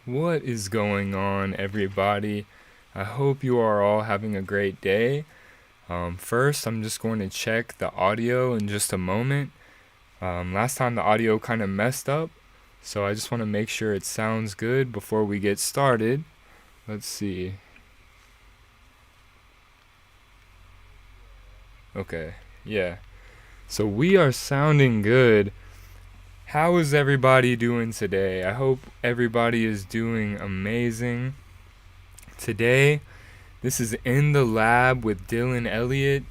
What is going on, everybody? I hope you are all having a great day. First, I'm just going to check the audio in just a moment. Last time the audio kind of messed up, so I just want to make sure it sounds good before we get started. Let's see. Okay, yeah. So we are sounding good. How is everybody doing today? I hope everybody is doing amazing. Today, this is In the Lab with Dylan Elliott.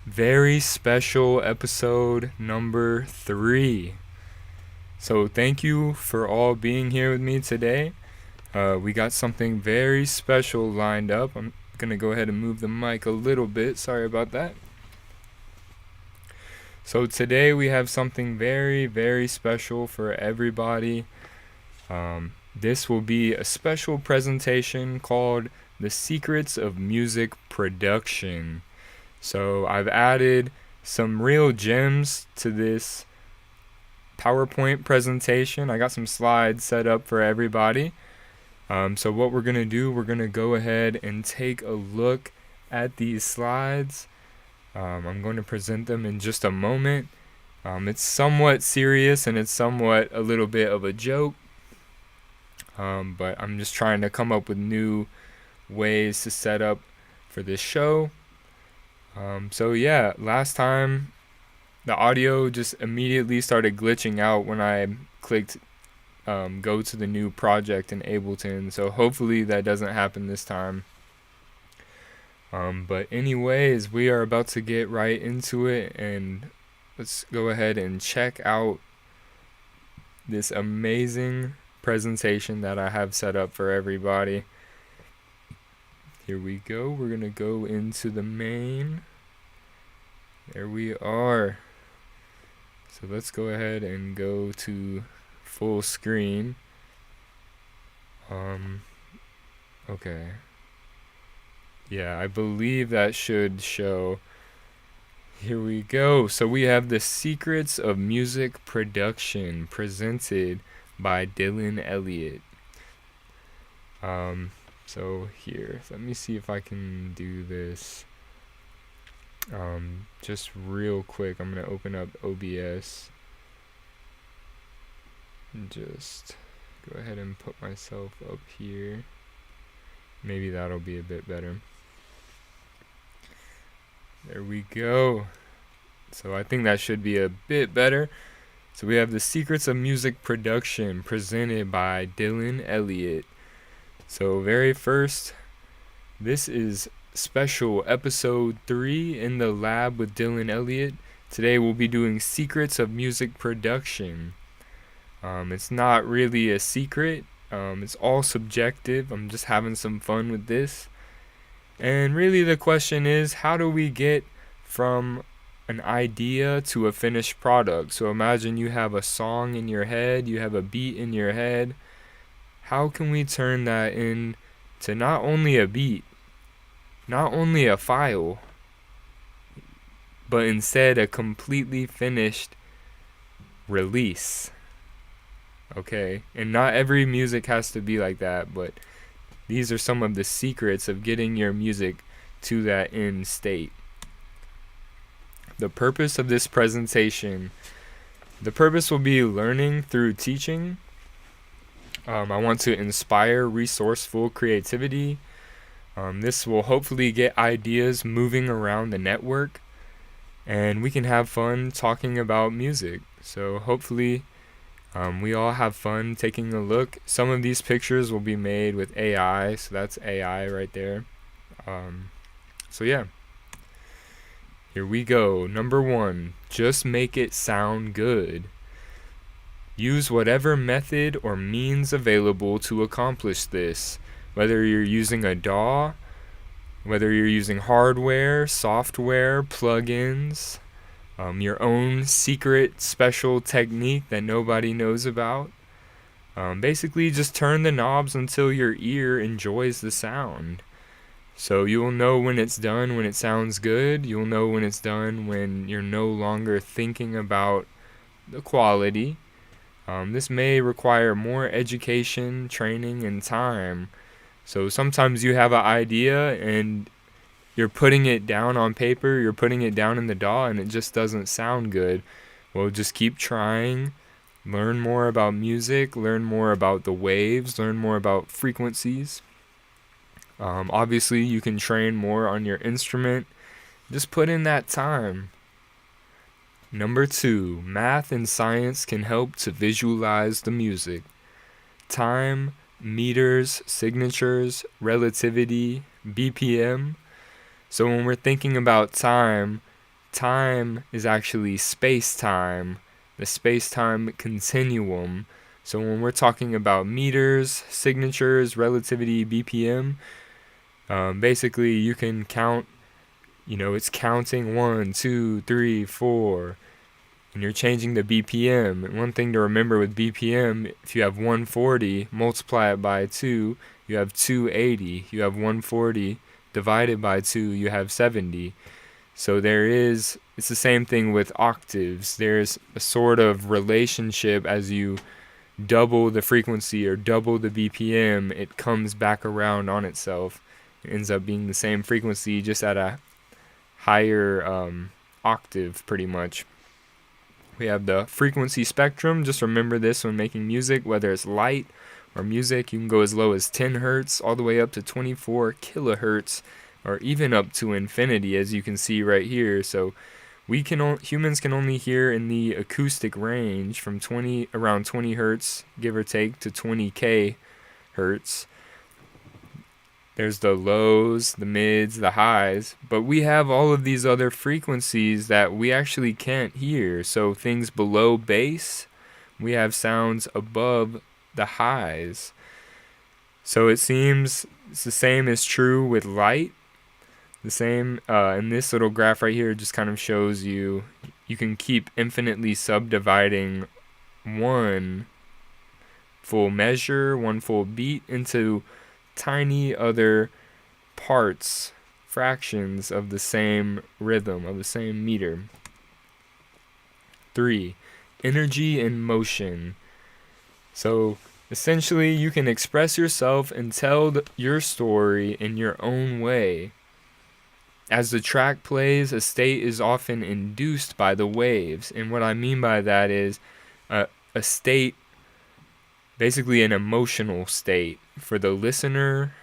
Very special episode number 3. So thank you for all being here with me today. We got something very special lined up. I'm going to go ahead and move the mic a little bit. Sorry about that. So today we have something very, very special for everybody. This will be a special presentation called The Secrets of Music Production. So I've added some real gems to this PowerPoint presentation. I got some slides set up for everybody. So what we're going to do, we're going to go ahead and take a look at these slides. I'm going to present them in just a moment. It's somewhat serious and it's somewhat a little bit of a joke. But I'm just trying to come up with new ways to set up for this show. So yeah, last time the audio just immediately started glitching out when I clicked go to the new project in Ableton. So hopefully that doesn't happen this time. But anyways, we are about to get right into it, and let's go ahead and check out this amazing presentation that I have set up for everybody. Here we go. We're gonna go into the main. There we are. So let's go ahead and go to full screen. Okay. Yeah, I believe that should show. Here we go. So we have The Secrets of Music Production presented by Dylan Elliott. So here, let me see if I can do this. Just real quick, I'm gonna open up OBS and just go ahead and put myself up here. Maybe that'll be a bit better. There we go. So I think that should be a bit better. So we have The Secrets of Music Production presented by Dylan Elliott. So very first, this is special episode 3 in the lab with Dylan Elliott. Today we'll be doing Secrets of Music Production. It's not really a secret. It's all subjective. I'm just having some fun with this. And really the question is, how do we get from an idea to a finished product? So imagine you have a song in your head, you have a beat in your head. How can we turn that into not only a beat, not only a file, but instead a completely finished release? Okay, and not every music has to be like that, but these are some of the secrets of getting your music to that end state. The purpose of this presentation, the purpose will be learning through teaching. I want to inspire resourceful creativity. This will hopefully get ideas moving around the network, and we can have fun talking about music. So hopefully we all have fun taking a look. Some of these pictures will be made with AI, so that's AI right there. So yeah, here we go. Number 1, just make it sound good. Use whatever method or means available to accomplish this. Whether you're using a DAW, whether you're using hardware, software, plugins, your own secret special technique that nobody knows about. Basically just turn the knobs until your ear enjoys the sound. So you'll know when it's done when it sounds good. You'll know when it's done when you're no longer thinking about the quality. This may require more education, training, and time. So sometimes you have an idea and you're putting it down on paper, you're putting it down in the DAW, and it just doesn't sound good. Well, just keep trying, learn more about music, learn more about the waves, learn more about frequencies. Obviously, you can train more on your instrument. Just put in that time. Number 2, math and science can help to visualize the music. Time, meters, signatures, relativity, BPM. So when we're thinking about time, time is actually space-time, the space-time continuum. So when we're talking about meters, signatures, relativity, BPM, basically you can count, it's counting 1, 2, 3, 4, and you're changing the BPM. And one thing to remember with BPM, if you have 140, multiply it by 2, you have 280. You have 140 divided by 2, you have 70. So it's the same thing with octaves. There's a sort of relationship as you double the frequency or double the BPM, it comes back around on itself. It ends up being the same frequency, just at a higher octave, pretty much. We have the frequency spectrum. Just remember this when making music, whether it's light or music, you can go as low as 10 hertz all the way up to 24 kilohertz, or even up to infinity, as you can see right here. So humans can only hear in the acoustic range from around 20 hertz, give or take, to 20k hertz. There's the lows, the mids, the highs, but we have all of these other frequencies that we actually can't hear. So things below bass, we have sounds above the highs. So it seems the same is true with light. The same, in this little graph right here, just kind of shows you can keep infinitely subdividing one full measure, one full beat into tiny other parts, fractions of the same rhythm, of the same meter. 3, energy and motion. So essentially, you can express yourself and tell your story in your own way. As the track plays, a state is often induced by the waves. And what I mean by that is a state, basically an emotional state for the listener,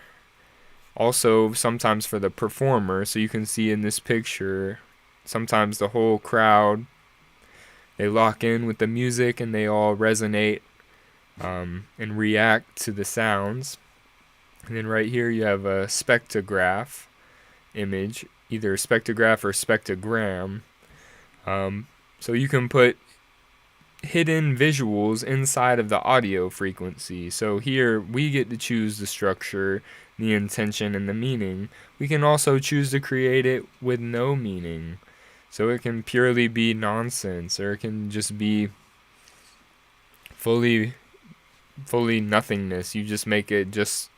also sometimes for the performer. So you can see in this picture, sometimes the whole crowd, they lock in with the music and they all resonate and react to the sounds. And then right here you have a spectrograph image, either spectrograph or spectrogram. So you can put hidden visuals inside of the audio frequency. So here we get to choose the structure, the intention, and the meaning. We can also choose to create it with no meaning. So it can purely be nonsense, or it can just be fully nothingness. You just make it just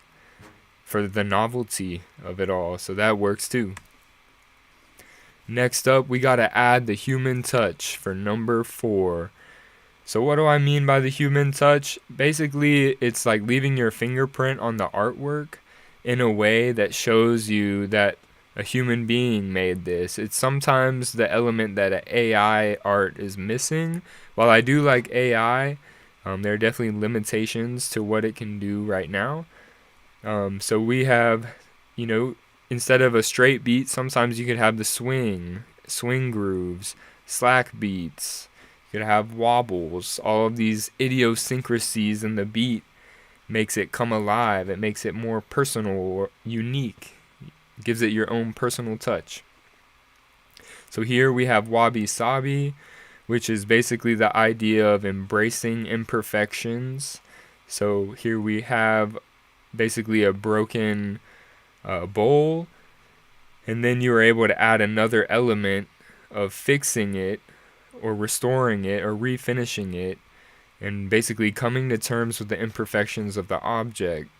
for the novelty of it all. So that works too. Next up, we got to add the human touch for number 4. So what do I mean by the human touch? Basically, it's like leaving your fingerprint on the artwork in a way that shows you that a human being made this. It's sometimes the element that an AI art is missing. While I do like AI, there are definitely limitations to what it can do right now. So we have, instead of a straight beat, sometimes you could have the swing grooves, slack beats. You could have wobbles. All of these idiosyncrasies in the beat makes it come alive. It makes it more personal or unique. It gives it your own personal touch. So here we have wabi sabi, which is basically the idea of embracing imperfections. So here we have basically a broken bowl, and then you are able to add another element of fixing it or restoring it or refinishing it, and basically coming to terms with the imperfections of the object.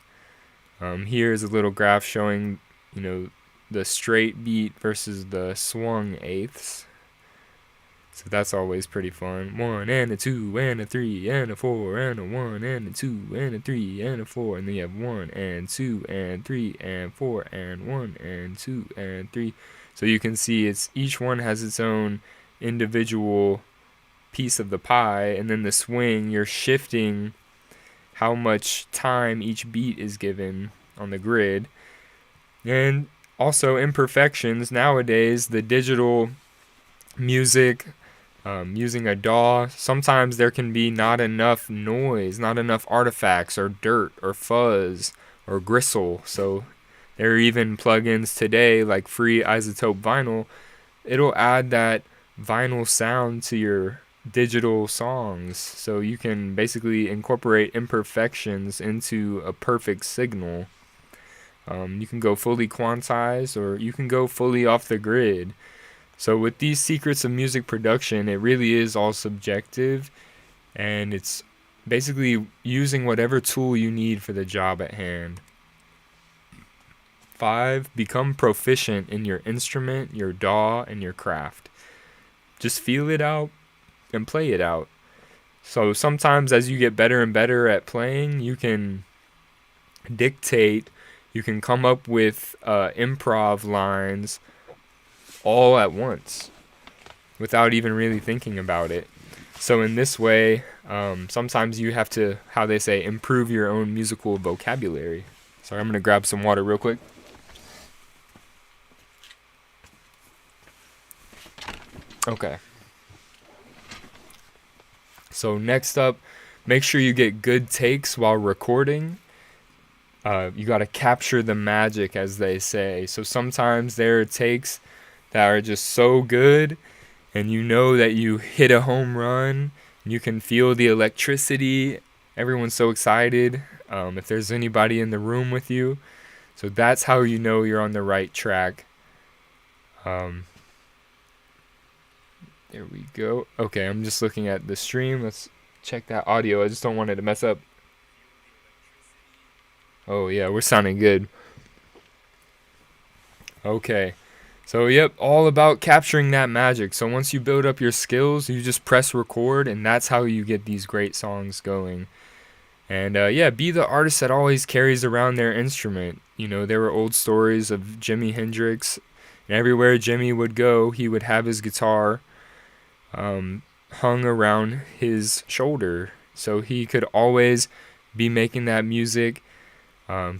Here's a little graph showing the straight beat versus the swung eighths. So that's always pretty fun. 1 and a 2 and a 3 and a 4 and a 1 and a 2 and a 3 and a 4. And then you have 1 and 2 and 3 and 4 and 1 and 2 and 3. So you can see it's each one has its own individual piece of the pie, and then the swing, you're shifting how much time each beat is given on the grid. And also imperfections. Nowadays, the digital music, using a DAW, sometimes there can be not enough noise, not enough artifacts or dirt or fuzz or gristle. So there are even plugins today like free isotope vinyl. It'll add that vinyl sound to your digital songs, so you can basically incorporate imperfections into a perfect signal. You can go fully quantized, or you can go fully off the grid. So with these secrets of music production, it really is all subjective, and it's basically using whatever tool you need for the job at hand. 5, become proficient in your instrument, your DAW, and your craft. Just feel it out and play it out. So sometimes as you get better and better at playing, you can dictate, you can come up with improv lines all at once without even really thinking about it. So in this way, sometimes you have to, how they say, improve your own musical vocabulary. Sorry, I'm going to grab some water real quick. Okay. So next up, make sure you get good takes while recording. You got to capture the magic, as they say. So sometimes there are takes that are just so good, and you know that you hit a home run. You can feel the electricity. Everyone's so excited. If there's anybody in the room with you. So that's how you know you're on the right track. There we go. Okay, I'm just looking at the stream. Let's check that audio. I just don't want it to mess up. Oh yeah, we're sounding good. Okay. So yep, all about capturing that magic. So once you build up your skills, you just press record, and that's how you get these great songs going. And yeah, be the artist that always carries around their instrument. You know, there were old stories of Jimi Hendrix, and everywhere Jimmy would go, he would have his guitar hung around his shoulder, so he could always be making that music.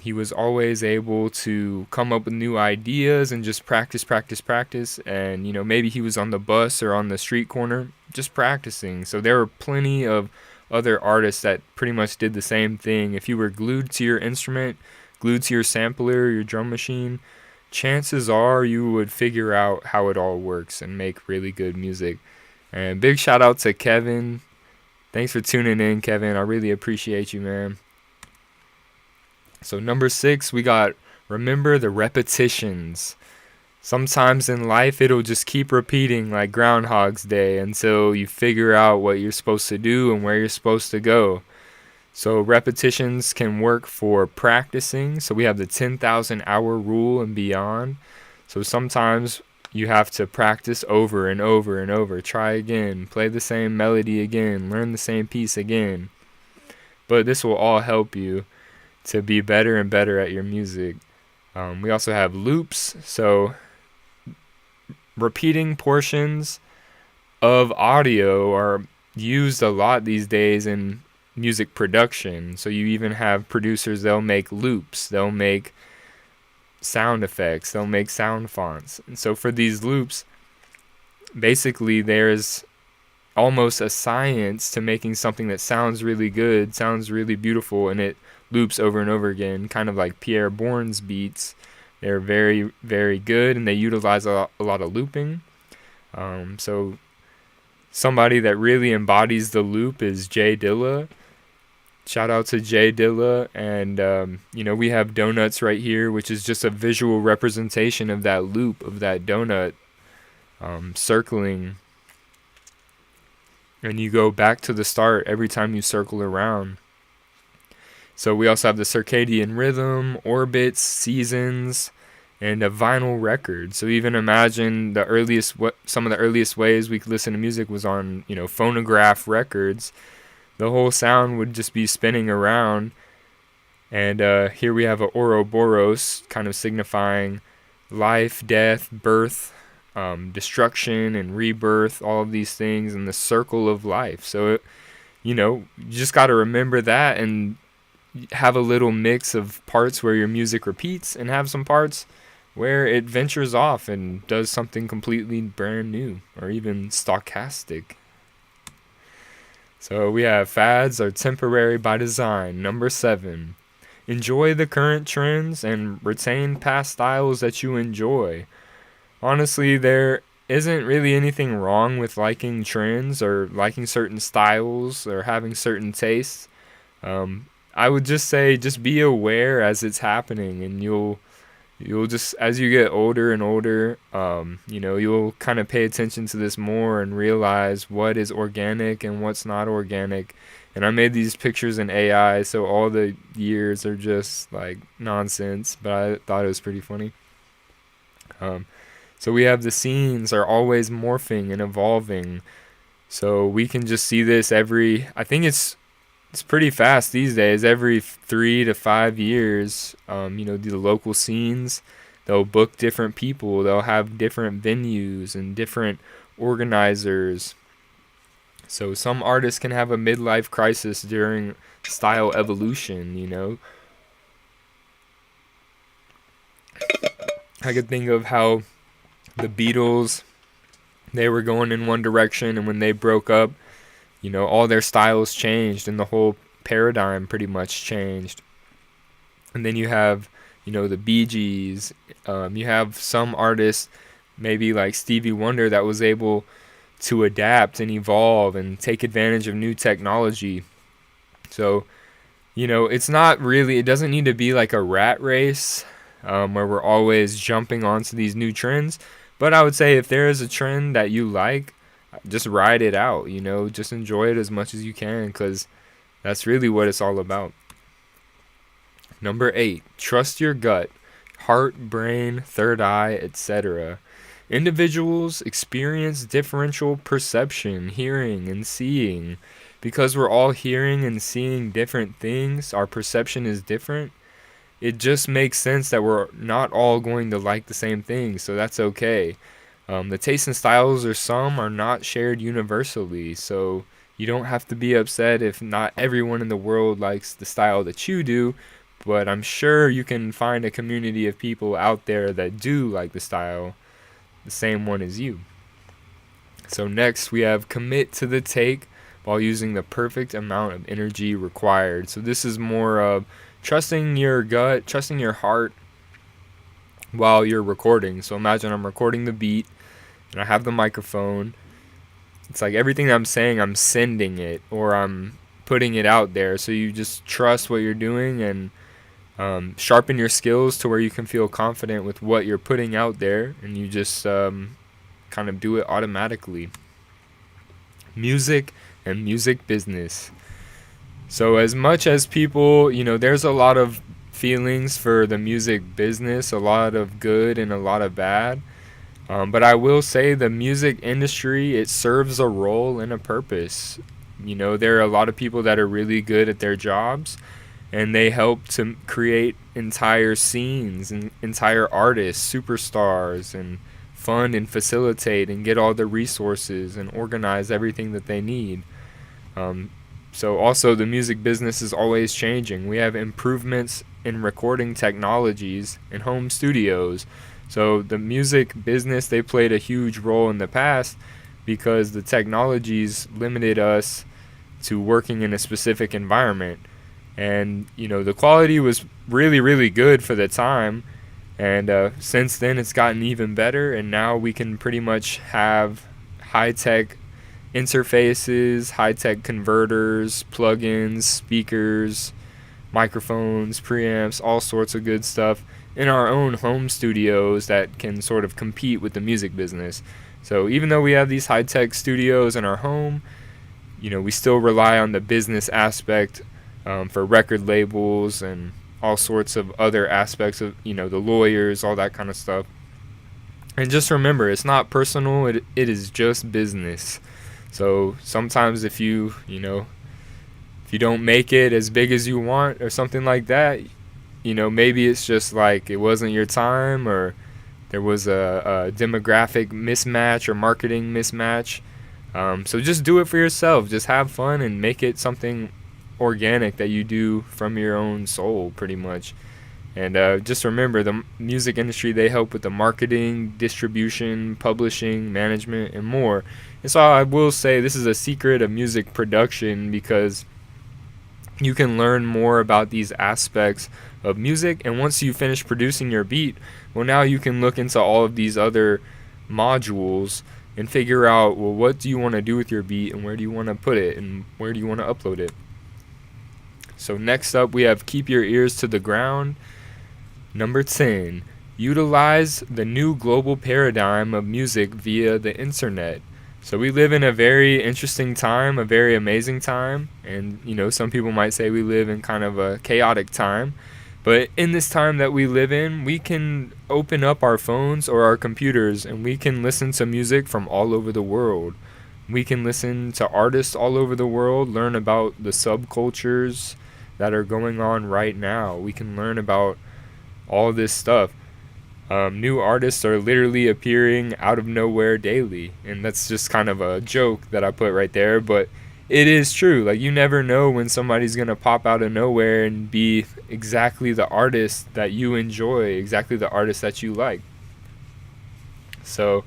He was always able to come up with new ideas and just practice. And, you know, maybe he was on the bus or on the street corner just practicing. So there were plenty of other artists that pretty much did the same thing. If you were glued to your instrument, glued to your sampler, your drum machine, chances are you would figure out how it all works and make really good music. And big shout out to Kevin. Thanks for tuning in, Kevin. I really appreciate you, man. So number 6, we got remember the repetitions. Sometimes in life, it'll just keep repeating like Groundhog's Day until you figure out what you're supposed to do and where you're supposed to go. So repetitions can work for practicing. So we have the 10,000 hour rule and beyond. So sometimes you have to practice over and over and over. Try again, play the same melody again, learn the same piece again. But this will all help you to be better and better at your music. We also have loops. So repeating portions of audio are used a lot these days in music production. So you even have producers, they'll make loops, they'll make sound effects, they'll make sound fonts. And so for these loops, basically there's almost a science to making something that sounds really good, sounds really beautiful, and it loops over and over again, kind of like Pierre Bourne's beats. They're very, very good, and they utilize a lot of looping. So somebody that really embodies the loop is Jay Dilla. Shout out to Jay Dilla. And, you know, we have donuts right here, which is just a visual representation of that loop, of that donut circling. And you go back to the start every time you circle around. So we also have the circadian rhythm, orbits, seasons, and a vinyl record. So even imagine some of the earliest ways we could listen to music was on, phonograph records. The whole sound would just be spinning around. And here we have a Ouroboros, kind of signifying life, death, birth, destruction, and rebirth, all of these things, and the circle of life. So, you just got to remember that and have a little mix of parts where your music repeats and have some parts where it ventures off and does something completely brand new or even stochastic. So we have fads are temporary by design. Number 7. Enjoy the current trends and retain past styles that you enjoy. Honestly, there isn't really anything wrong with liking trends or liking certain styles or having certain tastes. I would just say just be aware as it's happening, and you'll just, as you get older and older, you'll kind of pay attention to this more and realize what is organic and what's not organic. And I made these pictures in AI, so all the years are just like nonsense, but I thought it was pretty funny. So we have the scenes are always morphing and evolving. So we can just see this I think it's pretty fast these days. Every 3 to 5 years, the local scenes, they'll book different people. They'll have different venues and different organizers. So some artists can have a midlife crisis during style evolution. I could think of how the Beatles, they were going in one direction, and when they broke up, all their styles changed and the whole paradigm pretty much changed. And then you have, the Bee Gees. You have some artists, maybe like Stevie Wonder, that was able to adapt and evolve and take advantage of new technology. So, it's not really, it doesn't need to be like a rat race where we're always jumping onto these new trends. But I would say if there is a trend that you like, just ride it out, just enjoy it as much as you can, because that's really what it's all about. Number 8, trust your gut, heart, brain, third eye, etc. Individuals experience differential perception, hearing, and seeing. Because we're all hearing and seeing different things, our perception is different. It just makes sense that we're not all going to like the same thing, so that's okay. The tastes and styles are not shared universally, so you don't have to be upset if not everyone in the world likes the style that you do, but I'm sure you can find a community of people out there that do like the style, the same one as you. So next we have commit to the take while using the perfect amount of energy required. So this is more of trusting your gut, trusting your heart while you're recording. So imagine I'm recording the beat and I have the microphone. It's like everything I'm saying, I'm sending it or I'm putting it out there. So you just trust what you're doing and sharpen your skills to where you can feel confident with what you're putting out there, and you just kind of do it automatically. Music and music business. So as much as people, there's a lot of feelings for the music business, a lot of good and a lot of bad. But I will say the music industry, it serves a role and a purpose. There are a lot of people that are really good at their jobs, and they help to create entire scenes and entire artists, superstars, and fund and facilitate and get all the resources and organize everything that they need. So also the music business is always changing. We have improvements in recording technologies in home studios. So the music business, they played a huge role in the past because the technologies limited us to working in a specific environment. And, the quality was really, really good for the time. And since then, it's gotten even better. And now we can pretty much have high-tech interfaces, high-tech converters, plugins, speakers, microphones, preamps, all sorts of good stuff in our own home studios that can sort of compete with the music business. So even though we have these high-tech studios in our home, we still rely on the business aspect for record labels and all sorts of other aspects of, the lawyers, all that kind of stuff. And just remember, it's not personal, it is just business. So sometimes if if you don't make it as big as you want or something like that, maybe it's just like it wasn't your time, or there was a demographic mismatch or marketing mismatch. So just do it for yourself. Just have fun and make it something organic that you do from your own soul, pretty much. And just remember, the music industry, they help with the marketing, distribution, publishing, management, and more. And so I will say this is a secret of music production, because you can learn more about these aspects of music. And once you finish producing your beat, well, now you can look into all of these other modules and figure out, well, what do you want to do with your beat, and where do you want to put it, and where do you want to upload it. So next up, we have keep your ears to the ground. Number 10, utilize the new global paradigm of music via the internet. So we live in a very interesting time, a very amazing time, and some people might say we live in kind of a chaotic time. But in this time that we live in, we can open up our phones or our computers and we can listen to music from all over the world. We can listen to artists all over the world, learn about the subcultures that are going on right now. We can learn about all this stuff. New artists are literally appearing out of nowhere daily, and that's just kind of a joke that I put right there, but it is true. Like, you never know when somebody's gonna pop out of nowhere and be exactly the artist that you enjoy, exactly the artist that you like. So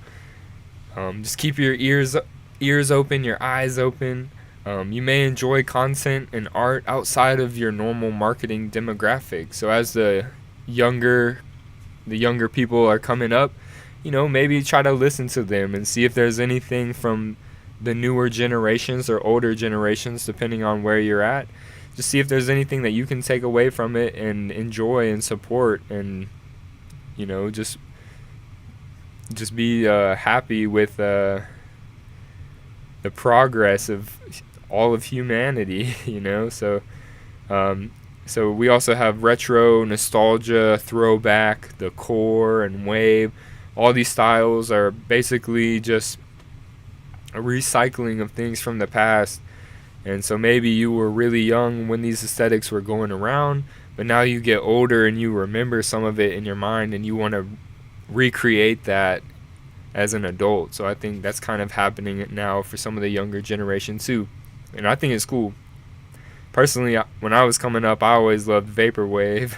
just keep your ears open, your eyes open. You may enjoy content and art outside of your normal marketing demographic. So as the younger people are coming up, maybe try to listen to them and see if there's anything from the newer generations or older generations, depending on where you're at. Just see if there's anything that you can take away from it and enjoy and support, and just be happy with the progress of all of humanity. So we also have retro, nostalgia, throwback, the core, and wave. All these styles are basically just a recycling of things from the past. And so maybe you were really young when these aesthetics were going around, but now you get older and you remember some of it in your mind and you want to recreate that as an adult. So I think that's kind of happening now for some of the younger generation too. And I think it's cool. Personally, when I was coming up, I always loved vaporwave.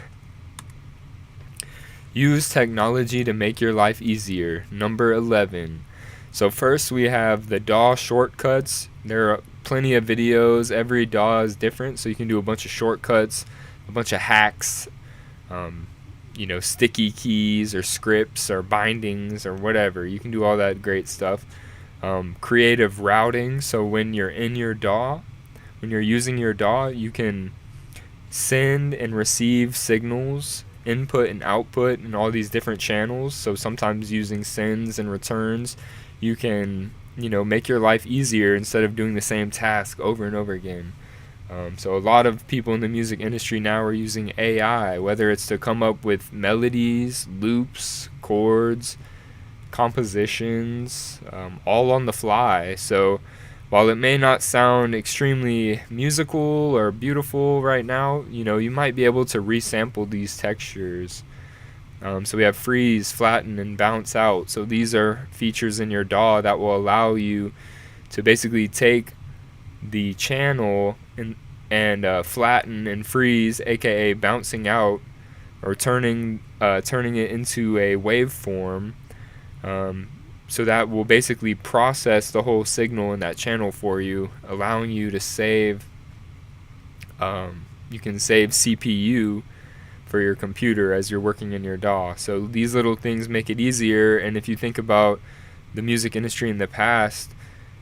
Use technology to make your life easier. Number 11. So first we have the DAW shortcuts. There are plenty of videos. Every DAW is different, so you can do a bunch of shortcuts, a bunch of hacks, sticky keys or scripts or bindings or whatever. You can do all that great stuff. Creative routing. So when you're in your DAW, when you're using your DAW, you can send and receive signals, input and output, in all these different channels. So sometimes using sends and returns, you can, make your life easier instead of doing the same task over and over again. So a lot of people in the music industry now are using AI, whether it's to come up with melodies, loops, chords, compositions, all on the fly. So while it may not sound extremely musical or beautiful right now, you might be able to resample these textures. So we have freeze, flatten, and bounce out. So these are features in your DAW that will allow you to basically take the channel and flatten and freeze, aka bouncing out, or turning it into a waveform. So that will basically process the whole signal in that channel for you, allowing you to save. You can save CPU for your computer as you're working in your DAW. So these little things make it easier. And if you think about the music industry in the past,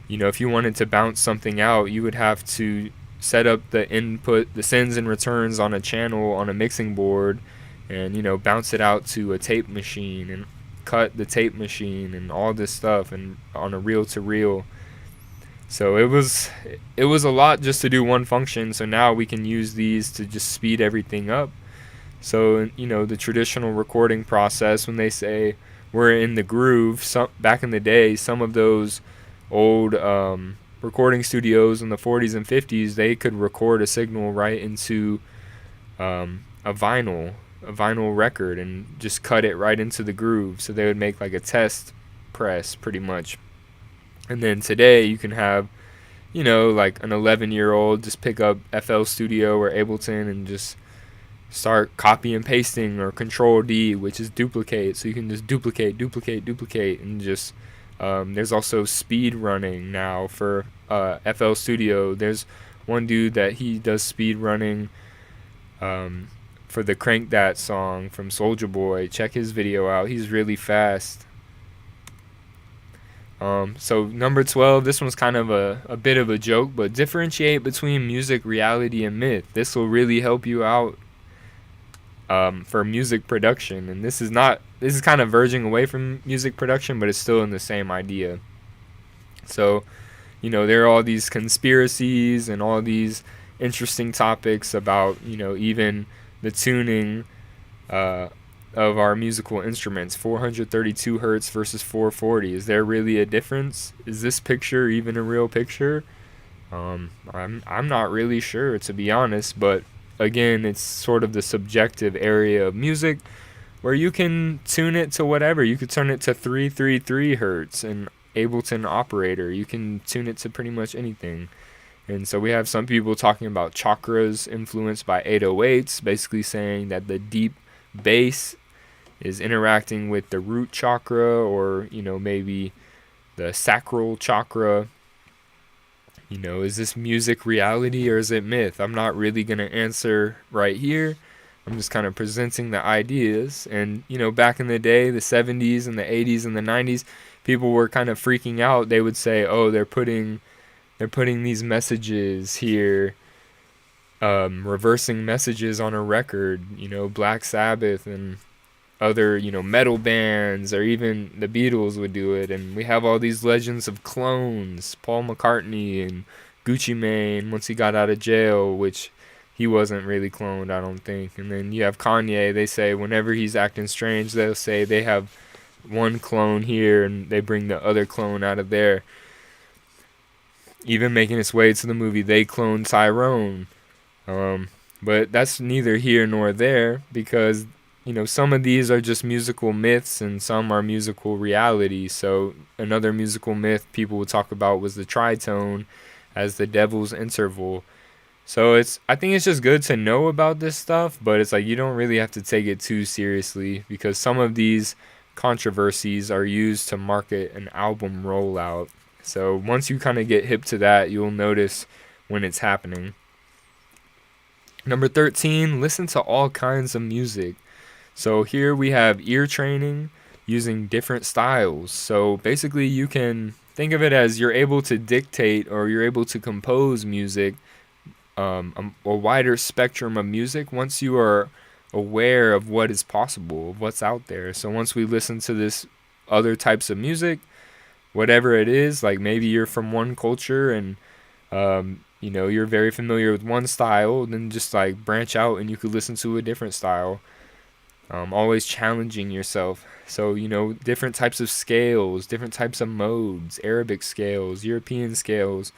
if you wanted to bounce something out, you would have to set up the input, the sends and returns on a channel on a mixing board, and bounce it out to a tape machine and cut the tape machine and all this stuff, and on a reel to reel. So it was a lot just to do one function. So now we can use these to just speed everything up. So, the traditional recording process, when they say we're in the groove, back in the day, some of those old recording studios in the 40s and 50s, they could record a signal right into a vinyl record and just cut it right into the groove. So they would make like a test press pretty much. And then today you can have, like an 11-year-old just pick up FL Studio or Ableton and just start copy and pasting, or Control D, which is duplicate. So you can just duplicate, and just there's also speed running now for FL Studio. There's one dude that he does speed running for the Crank That song from Soulja Boy. Check his video out. He's really fast. So number 12, this one's kind of a bit of a joke, but differentiate between music, reality, and myth. This will really help you out for music production. And this is kind of verging away from music production, but it's still in the same idea. So, there are all these conspiracies and all these interesting topics about, even the tuning of our musical instruments. 432 hertz versus 440. Is there really a difference? Is this picture even a real picture? I'm not really sure, to be honest, but again, it's sort of the subjective area of music where you can tune it to whatever. You could turn it to 333 hertz in Ableton operator. You can tune it to pretty much anything. And so we have some people talking about chakras influenced by 808s, basically saying that the deep bass is interacting with the root chakra, or maybe the sacral chakra. Is this music reality or is it myth? I'm not really going to answer right here. I'm just kind of presenting the ideas. And back in the day, the 70s and the 80s and the 90s, people were kind of freaking out. They would say, oh, they're putting these messages here, reversing messages on a record. Black Sabbath and other, metal bands, or even the Beatles would do it. And we have all these legends of clones, Paul McCartney and Gucci Mane once he got out of jail, which he wasn't really cloned, I don't think. And then you have Kanye. They say whenever he's acting strange, they'll say they have one clone here and they bring the other clone out of there. Even making its way to the movie They Cloned Tyrone. But that's neither here nor there, because some of these are just musical myths and some are musical reality. So another musical myth people would talk about was the tritone as the devil's interval. So I think it's just good to know about this stuff, but it's like you don't really have to take it too seriously, because some of these controversies are used to market an album rollout. So once you kind of get hip to that, you'll notice when it's happening. Number 13, listen to all kinds of music. So here we have ear training using different styles. So basically you can think of it as you're able to dictate, or you're able to compose music, a wider spectrum of music, once you are aware of what is possible, of what's out there. So once we listen to this other types of music, whatever it is, like maybe you're from one culture and you're very familiar with one style, then just like branch out and you could listen to a different style. Always challenging yourself. So, different types of scales, different types of modes, Arabic scales, European scales.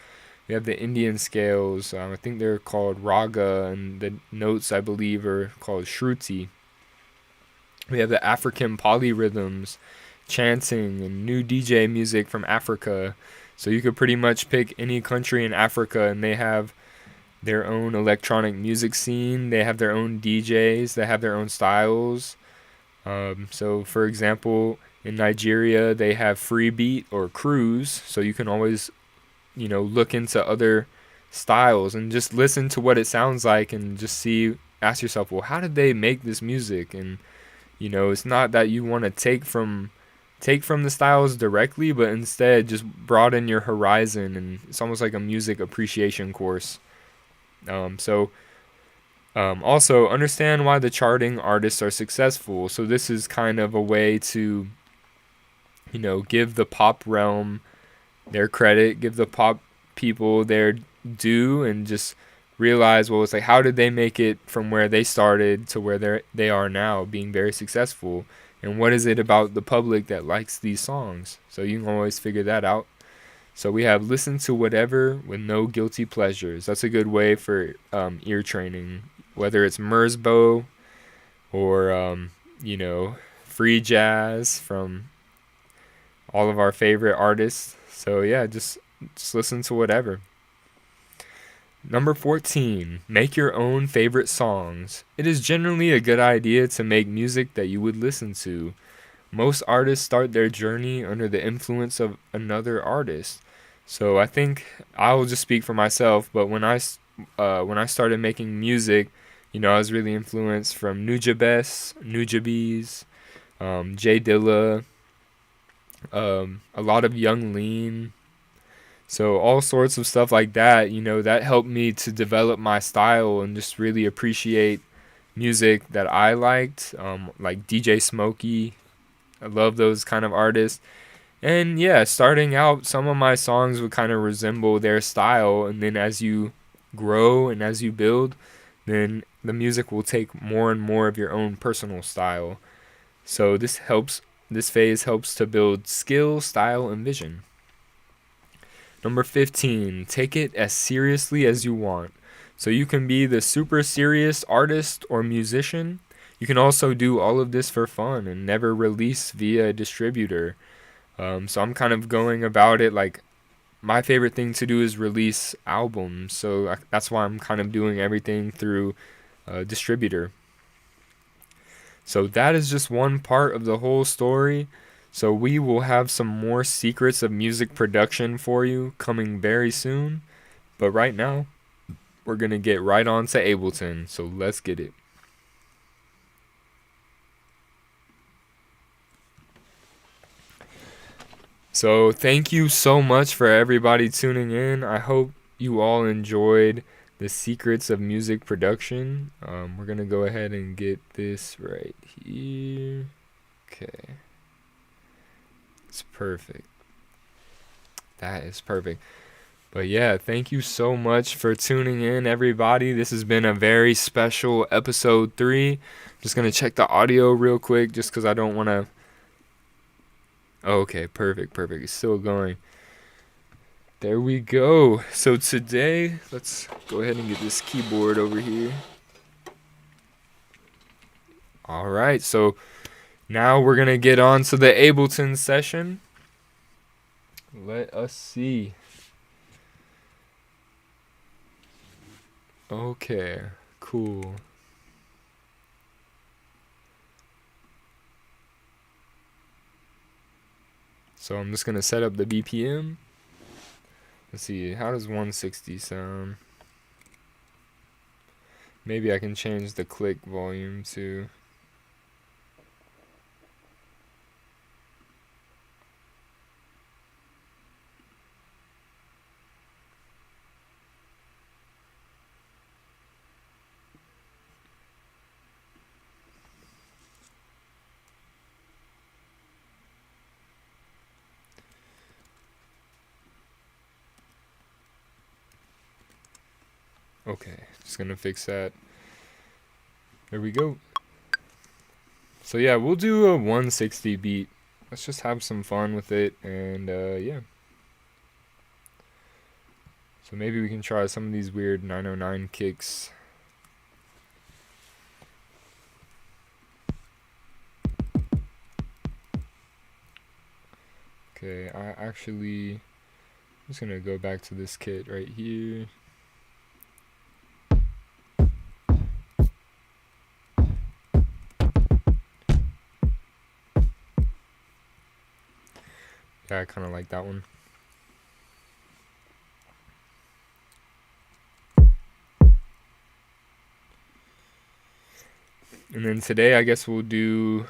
We have the Indian scales. I think they're called raga, and the notes, I believe, are called shruti. We have the African polyrhythms, chanting, and new DJ music from Africa. So you could pretty much pick any country in Africa and they have their own electronic music scene. They have their own DJs. They have their own styles. So, for example, in Nigeria, they have free beat or cruise. So you can always, look into other styles and just listen to what it sounds like and just ask yourself, well, how did they make this music? And, it's not that you want to take from the styles directly, but instead just broaden your horizon. And it's almost like a music appreciation course. Also understand why the charting artists are successful. So this is kind of a way to, give the pop realm their credit, give the pop people their due, and just realize, well, it's like, how did they make it from where they started to where they are now, being very successful? And what is it about the public that likes these songs? So you can always figure that out. So we have listen to whatever with no guilty pleasures. That's a good way for ear training, whether it's Merzbow or, free jazz from all of our favorite artists. So yeah, just listen to whatever. Number 14, make your own favorite songs. It is generally a good idea to make music that you would listen to. Most artists start their journey under the influence of another artist. So I think I will just speak for myself, but when I started making music, I was really influenced from Nujabes, Nujabes, J Dilla, a lot of Young Lean. So all sorts of stuff like that, that helped me to develop my style and just really appreciate music that I liked, like DJ Smokey. I love those kind of artists. And yeah, starting out, some of my songs would kind of resemble their style. And then as you grow and as you build, then the music will take more and more of your own personal style. So this phase helps to build skill, style, and vision. Number 15, take it as seriously as you want. So you can be the super serious artist or musician. You can also do all of this for fun and never release via a distributor. So I'm kind of going about it like my favorite thing to do is release albums. So that's why I'm kind of doing everything through a distributor. So that is just one part of the whole story. So we will have some more secrets of music production for you coming very soon. But right now, we're going to get right on to Ableton. So let's get it. So thank you so much for everybody tuning in. I hope you all enjoyed the secrets of music production. We're going to go ahead and get this right here. Okay. It's perfect. That is perfect. But yeah, thank you so much for tuning in, everybody. This has been a very special episode 3. Just going to check the audio real quick just because I don't want to... Okay, perfect. It's still going. There we go. So today, let's go ahead and get this keyboard over here. All right, so now we're going to get on to the Ableton session. Let us see. Okay, cool. So I'm just going to set up the BPM. Let's see, how does 160 sound? Maybe I can change the click volume too. Okay, just gonna fix that. There we go. So yeah, we'll do a 160 beat. Let's just have some fun with it, and yeah. So maybe we can try some of these weird 909 kicks. Okay, I'm just gonna go back to this kit right here. Yeah, I kind of like that one. And then today, I guess we'll do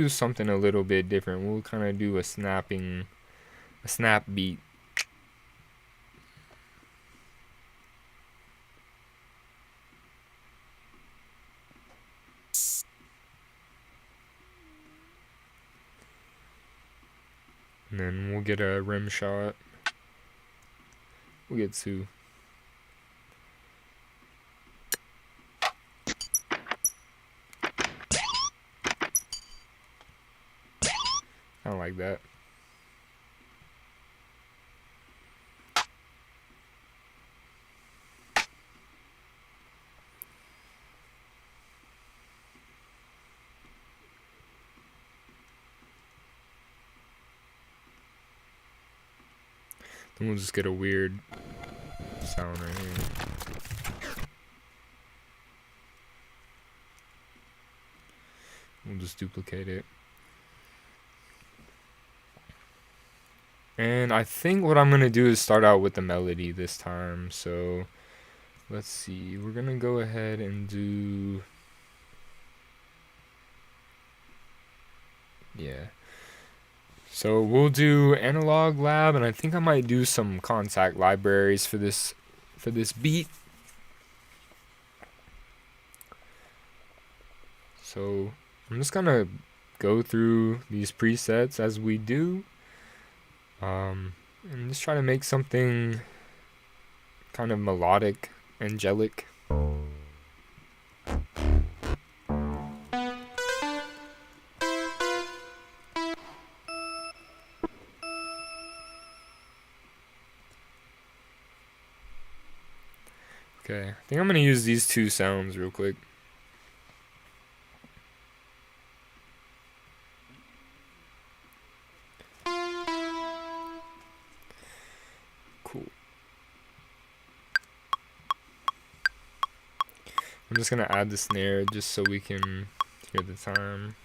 something a little bit different. We'll kind of do a snap beat. And then we'll get a rim shot. We'll get 2. Kind of like that. Then we'll just get a weird sound right here. We'll just duplicate it. And I think what I'm gonna do is start out with the melody this time. So let's see, we're gonna go ahead and do, yeah. So we'll do Analog Lab, and I think I might do some contact libraries for this beat. So I'm just gonna go through these presets as we do, and just try to make something kind of melodic, angelic. Okay, I think I'm gonna use these two sounds real quick. Cool. I'm just gonna add the snare just so we can hear the time.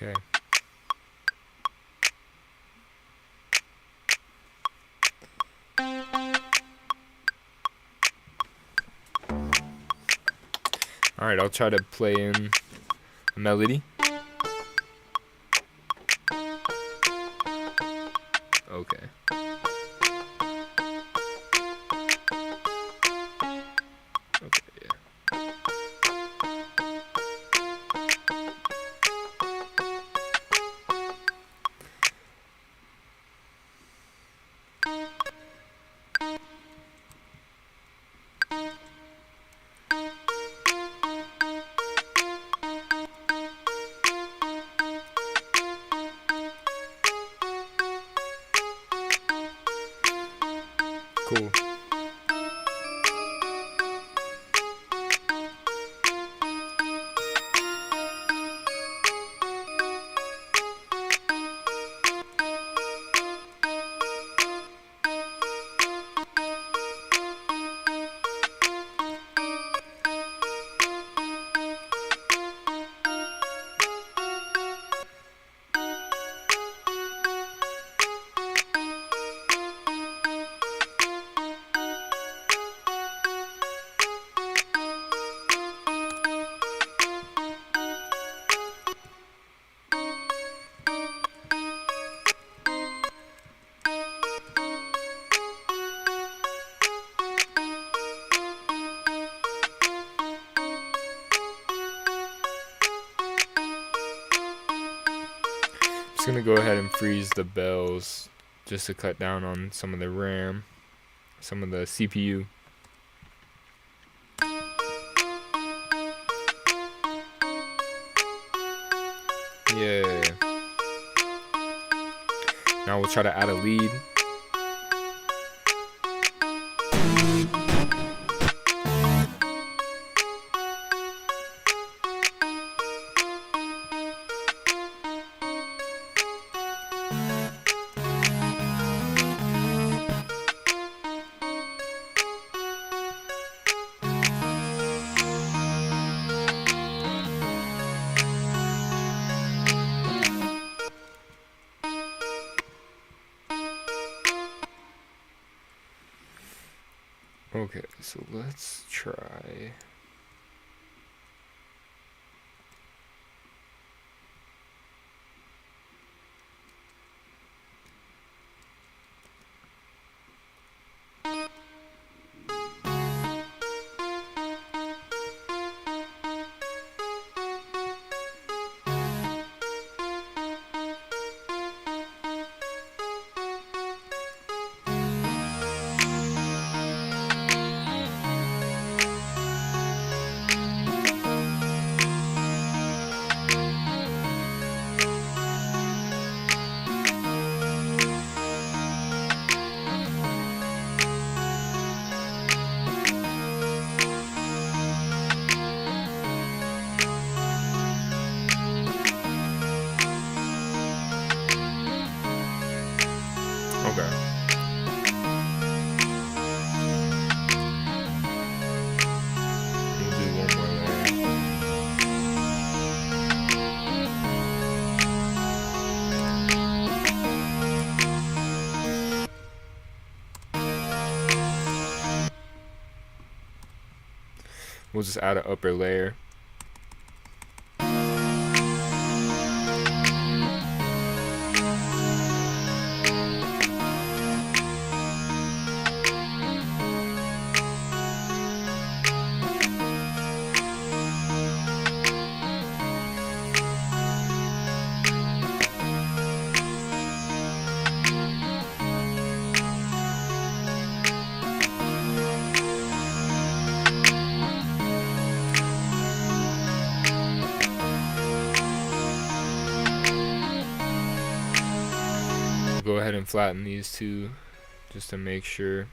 Okay. Alright, I'll try to play in a melody. Okay. Okay, yeah. Cool. Just gonna go ahead and freeze the bells just to cut down on some of the RAM, some of the CPU. Yeah. Now we'll try to add a lead. Okay, so let's try. We'll just add an upper layer. Go ahead and flatten these two just to make sure.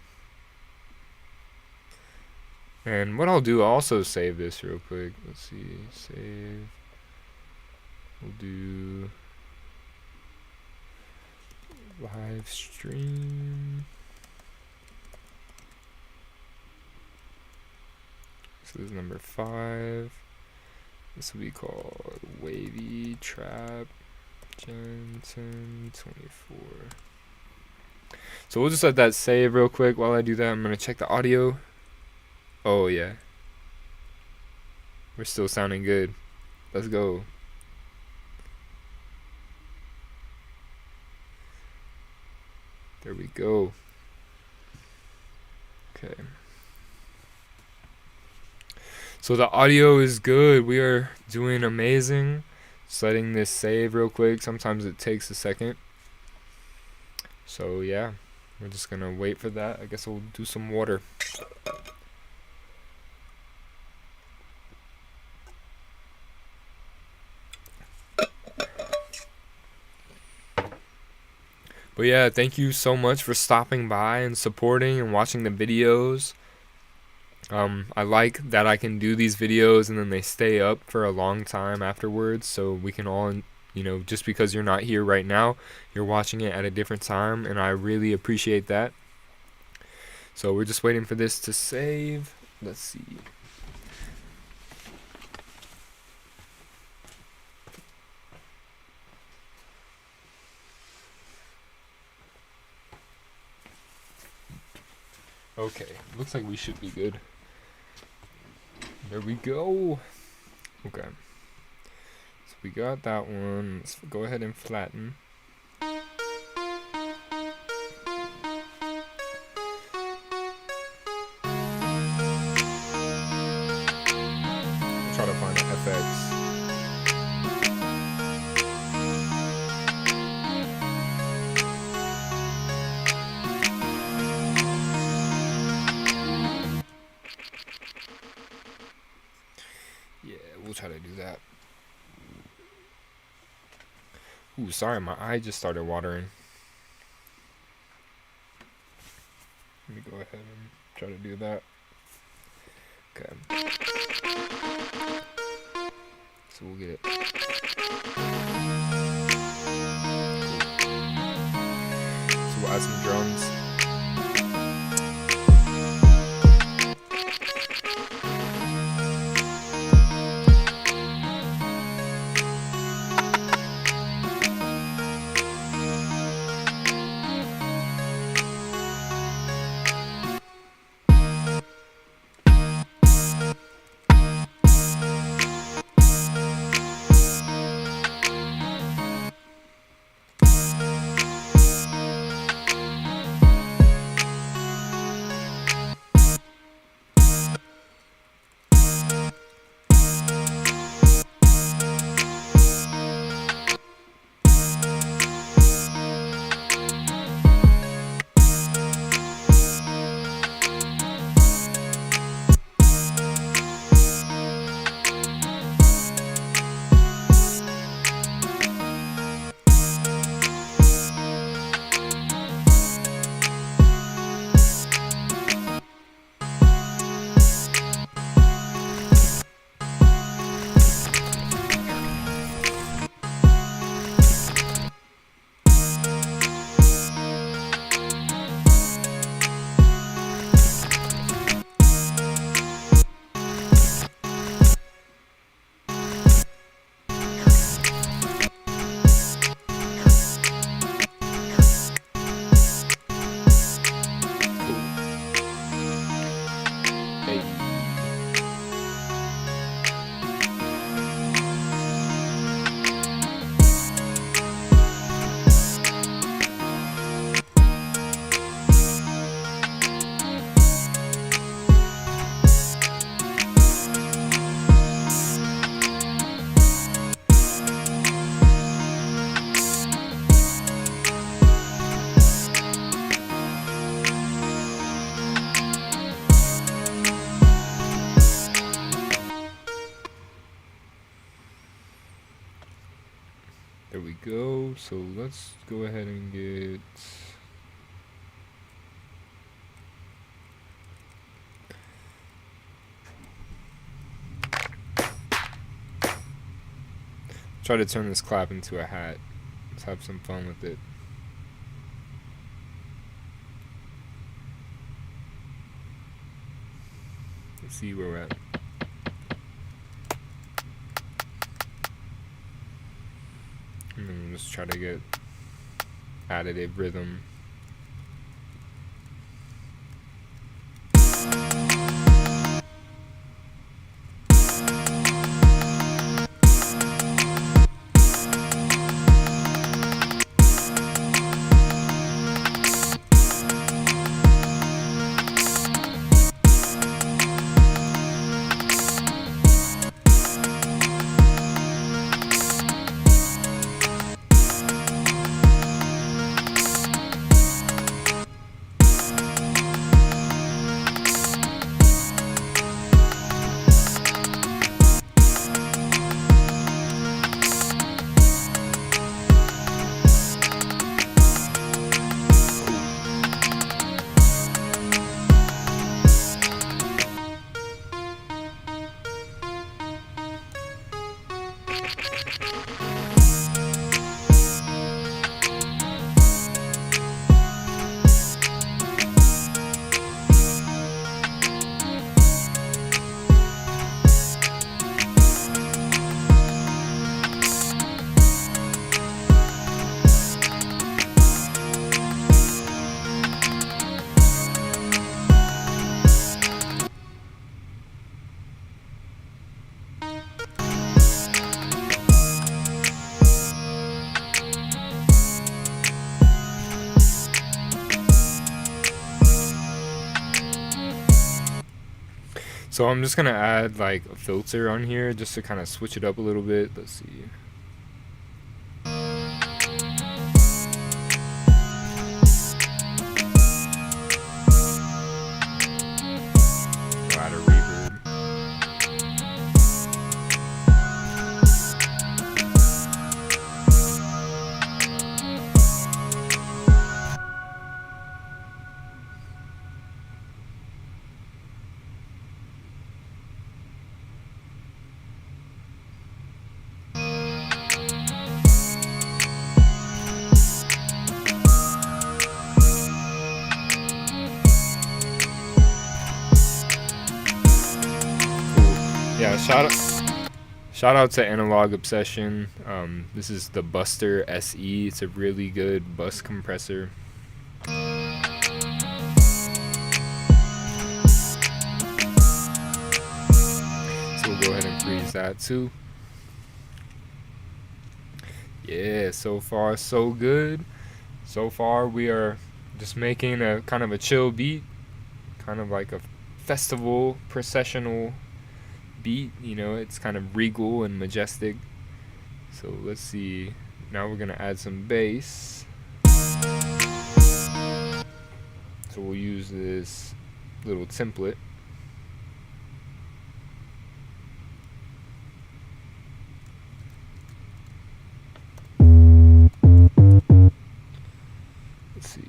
And what I'll do, I'll also save this real quick. Let's see, save. We'll do live stream. So this is number 5. This will be called Wavy Trap Gen 1024. So we'll just let that save real quick. While I do that, I'm gonna check the audio. Oh yeah, we're still sounding good. Let's go. There we go. Okay. So the audio is good. We are doing amazing. Just letting this save real quick. Sometimes it takes a second. So yeah, we're just gonna wait for that. I guess we'll do some water. But yeah, thank you so much for stopping by and supporting and watching the videos. I like that I can do these videos and then they stay up for a long time afterwards, so we can all, you know, just because you're not here right now, you're watching it at a different time, and I really appreciate that. So we're just waiting for this to save. Let's see. Okay, looks like we should be good. There we go. Okay. So we got that one. Let's go ahead and flatten. Try to find the FX. We'll try to do that. Ooh, sorry, my eye just started watering. Let me go ahead and try to do that. Okay. So we'll get it. So we'll add some drums. There we go. So let's go ahead and get... Try to turn this clap into a hat. Let's have some fun with it. Let's see where we're at. And then we'll just try to get additive rhythm. So I'm just gonna add like a filter on here just to kind of switch it up a little bit. Let's see. Add a reverb. Yeah, shout out to Analog Obsession. This is the Buster SE. It's a really good bus compressor. So we'll go ahead and freeze that too. Yeah, so far so good. So far we are just making a kind of a chill beat, kind of like a festival processional beat, you know, it's kind of regal and majestic. So let's see, now we're gonna add some bass. So we'll use this little template. Let's see.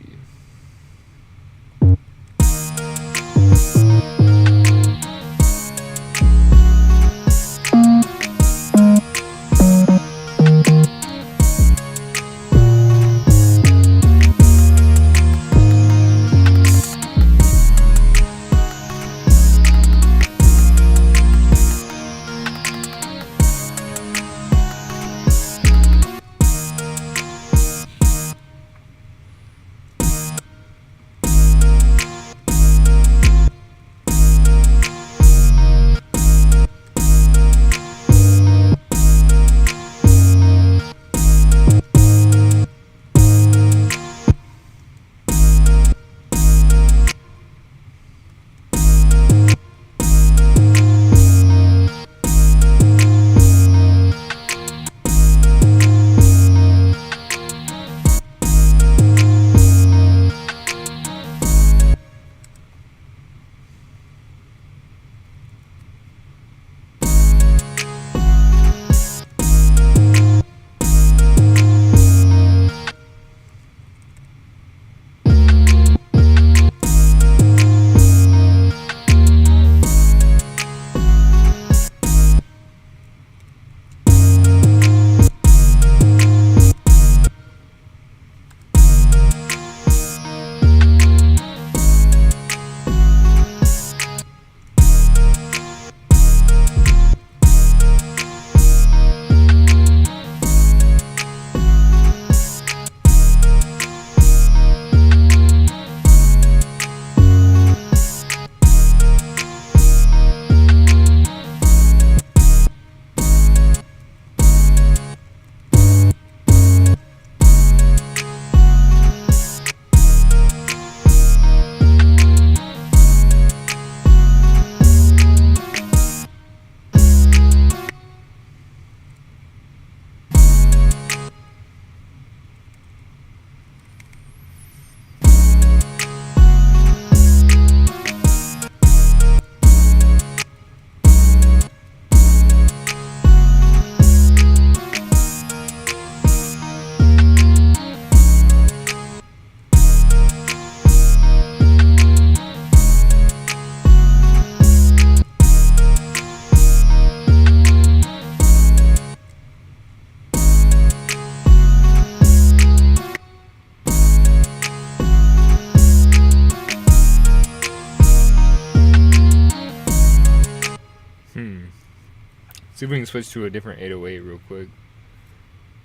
See if we can switch to a different 808 real quick.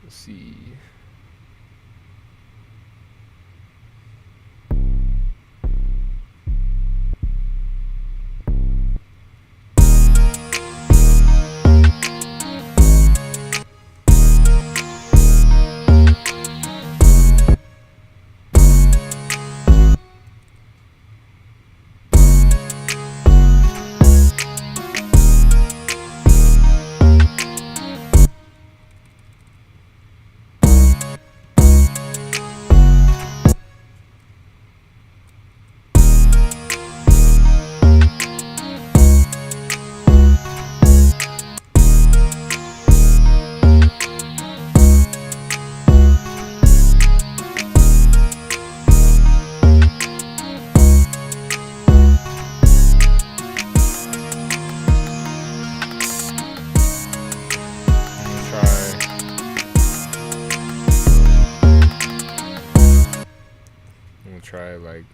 Let's see. Try like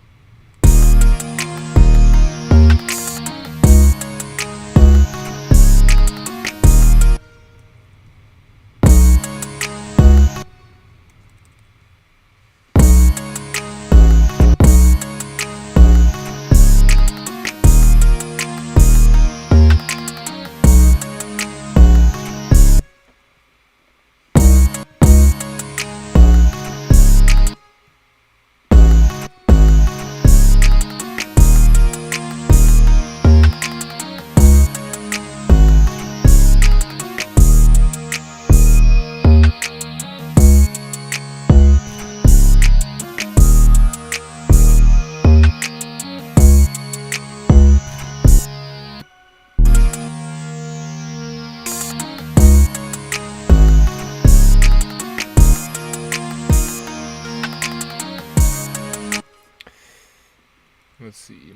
let's see.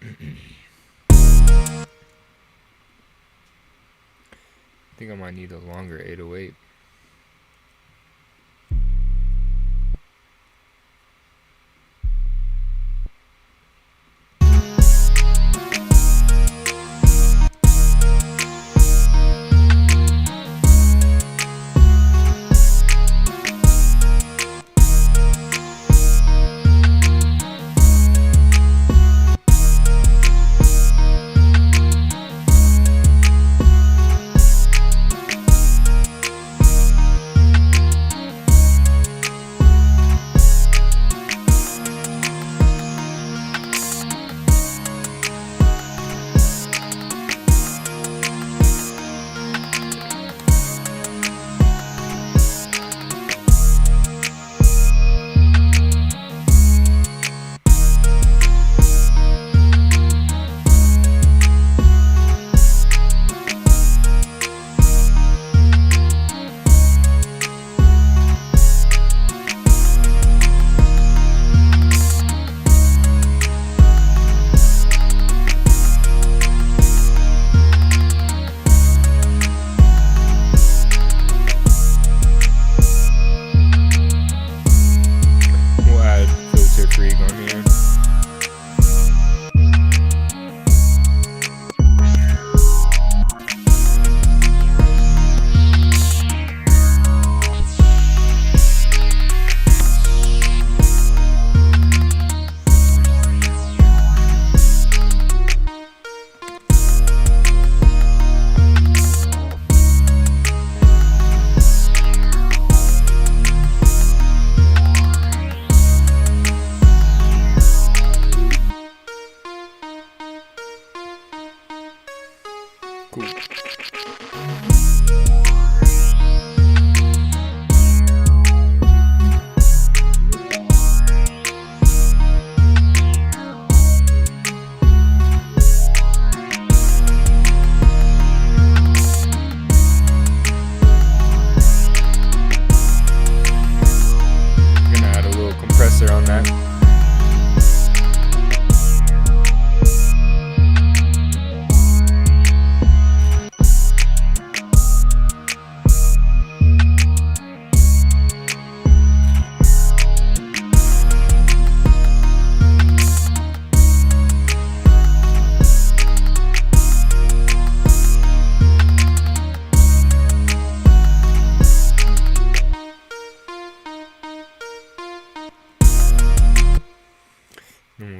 I think I might need a longer 808.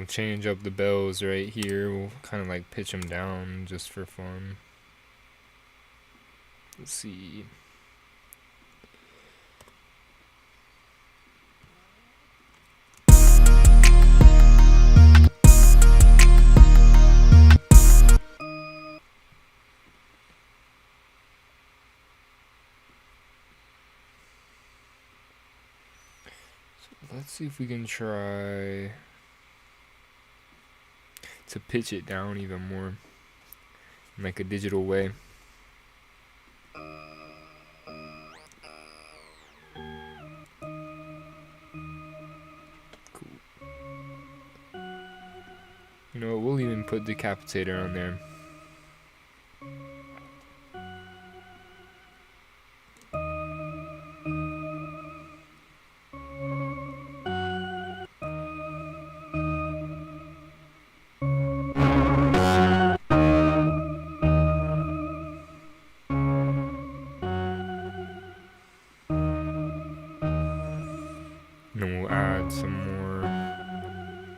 we'll change up the bells right here. We'll kind of like pitch them down just for fun. Let's see. Let's see if we can try to pitch it down even more in like a digital way. Cool. You know what, we'll even put Decapitator on there. And then we'll add some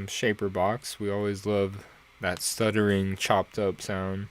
shaper box. We always love that stuttering, chopped up sound.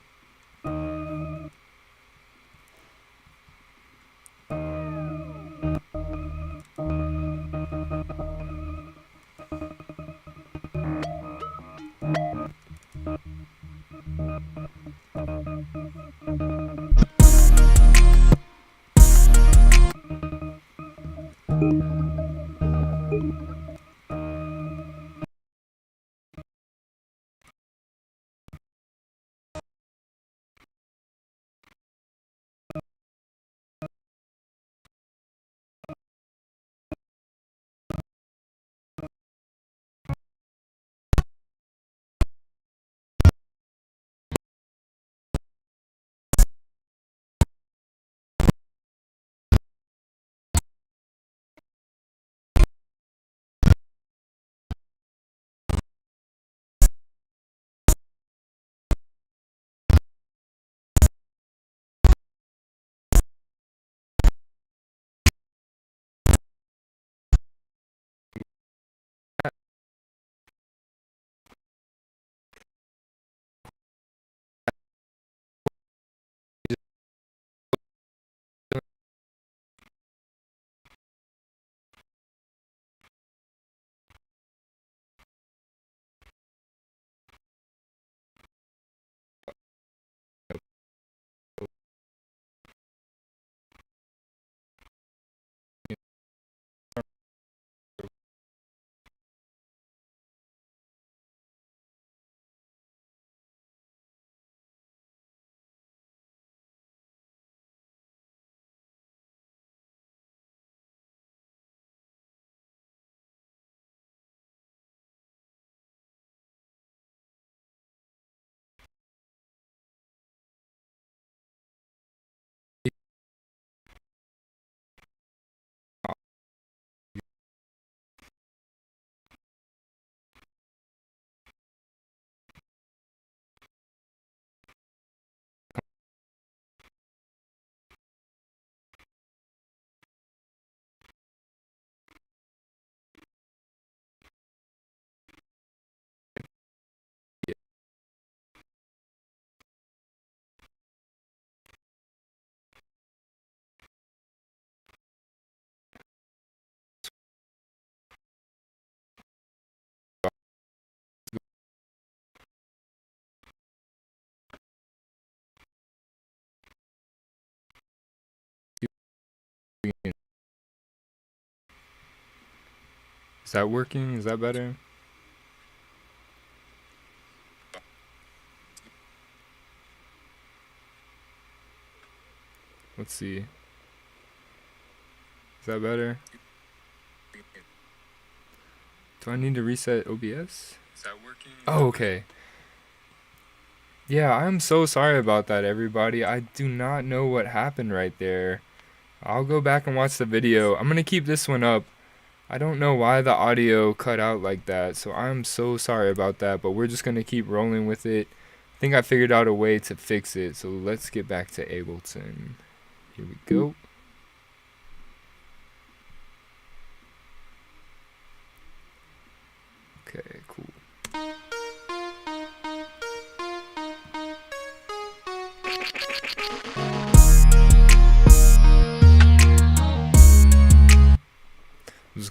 Is that working? Is that better? Let's see. Is that better? Do I need to reset OBS? Is that working? Oh, okay. Yeah, I'm so sorry about that, everybody. I do not know what happened right there. I'll go back and watch the video. I'm gonna keep this one up. I don't know why the audio cut out like that, so I'm so sorry about that, but we're just gonna keep rolling with it. I think I figured out a way to fix it, so let's get back to Ableton. Here we go. Okay.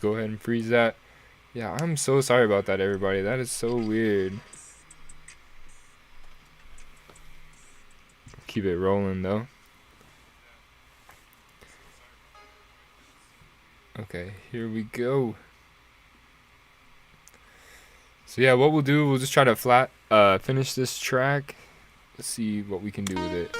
go ahead and freeze that. Yeah, I'm so sorry about that, everybody. That is so weird. Keep it rolling though. Okay, here we go. So yeah, what we'll do, we'll just try to finish this track. Let's see what we can do with it.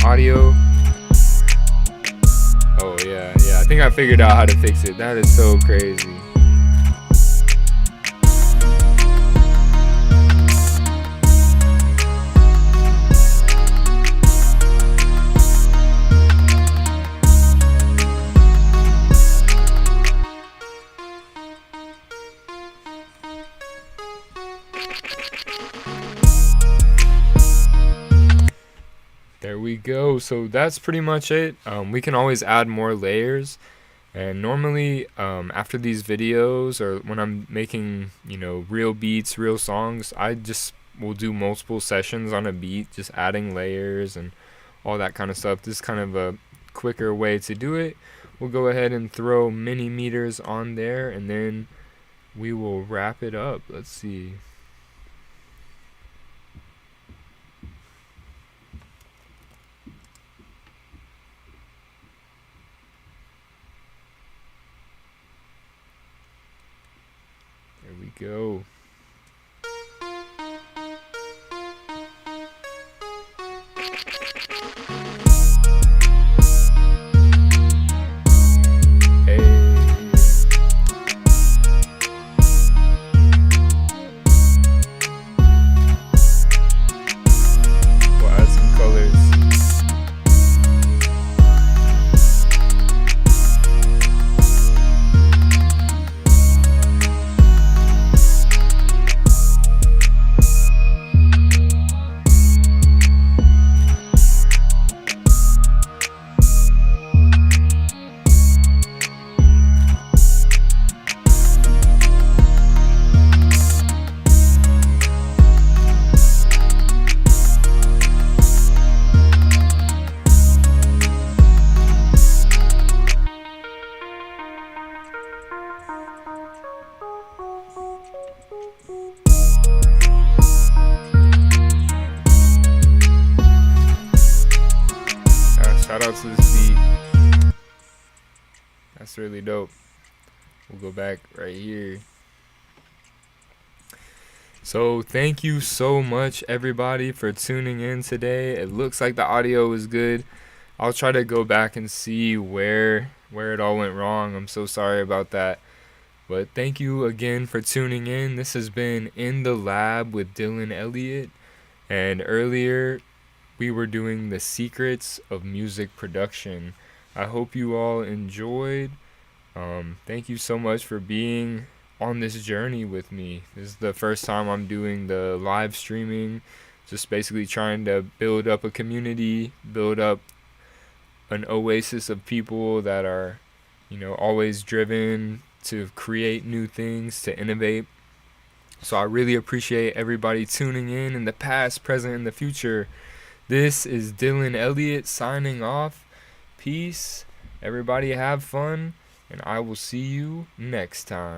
Audio. Oh yeah, I think I figured out how to fix it. That is so crazy. There we go. So that's pretty much it. We can always add more layers, and normally after these videos, or when I'm making, you know, real beats, real songs, I just will do multiple sessions on a beat, just adding layers and all that kind of stuff. This is kind of a quicker way to do it. We'll go ahead and throw mini meters on there, and then we will wrap it up. Let's see. There we go. Shout out to this beat. That's really dope. We'll go back right here. So thank you so much everybody for tuning in today. It looks like the audio is good. I'll try to go back and see where it all went wrong. I'm so sorry about that. But thank you again for tuning in. This has been In the Lab with Dylan Elliott. And earlier we were doing the secrets of music production. I hope you all enjoyed. Thank you so much for being on this journey with me. This is the first time I'm doing the live streaming, just basically trying to build up a community, build up an oasis of people that are, always driven to create new things, to innovate. So I really appreciate everybody tuning in the past, present, and the future. This is Dylan Elliott signing off. Peace. Everybody have fun, and I will see you next time.